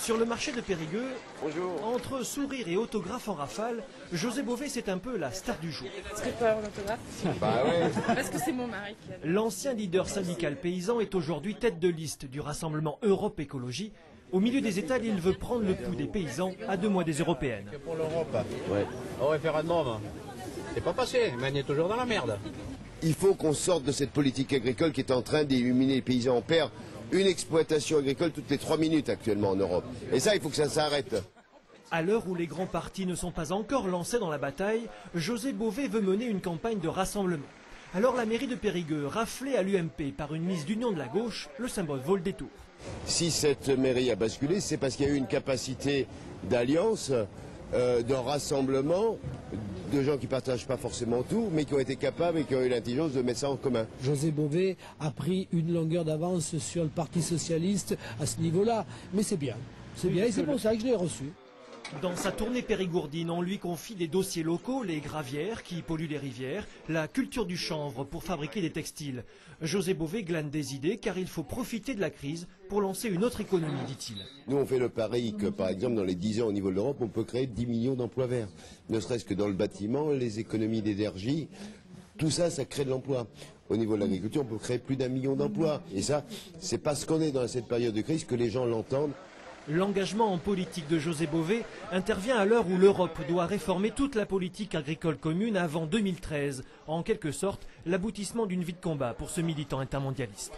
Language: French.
Sur le marché de Périgueux, Bonjour. entre sourire et autographe en rafale, José Bové c'est un peu la star du jour. Est-ce que je peux avoir un autographe? Bah ouais. Parce que c'est mon mari qui a... L'ancien leader syndical paysan est aujourd'hui tête de liste du rassemblement Europe Écologie. Au milieu des étals, il veut prendre le pouls des paysans à 2 mois des européennes. Pour l'Europe. Ouais. Au référendum, c'est pas passé, mais on est toujours dans la merde. Il faut qu'on sorte de cette politique agricole qui est en train d'illuminer les paysans. On perd une exploitation agricole toutes les 3 minutes actuellement en Europe. Et ça, il faut que ça s'arrête. À l'heure où les grands partis ne sont pas encore lancés dans la bataille, José Bové veut mener une campagne de rassemblement. Alors la mairie de Périgueux, raflée à l'UMP par une mise d'union de la gauche, le symbole vaut le détour. Si cette mairie a basculé, c'est parce qu'il y a eu une capacité d'alliance, de rassemblement, de gens qui ne partagent pas forcément tout, mais qui ont été capables et qui ont eu l'intelligence de mettre ça en commun. José Bové a pris une longueur d'avance sur le Parti socialiste à ce niveau-là, mais c'est bien. C'est bien et c'est pour ça que je l'ai reçu. Dans sa tournée périgourdine, on lui confie des dossiers locaux, les gravières qui polluent les rivières, la culture du chanvre pour fabriquer des textiles. José Bové glane des idées car il faut profiter de la crise pour lancer une autre économie, dit-il. Nous, on fait le pari que, par exemple, dans les 10 ans au niveau de l'Europe, on peut créer 10 millions d'emplois verts. Ne serait-ce que dans le bâtiment, les économies d'énergie, tout ça, ça crée de l'emploi. Au niveau de l'agriculture, on peut créer plus d'1 million d'emplois. Et ça, c'est parce qu'on est dans cette période de crise que les gens l'entendent. L'engagement en politique de José Bové intervient à l'heure où l'Europe doit réformer toute la politique agricole commune avant 2013, en quelque sorte l'aboutissement d'une vie de combat pour ce militant intermondialiste.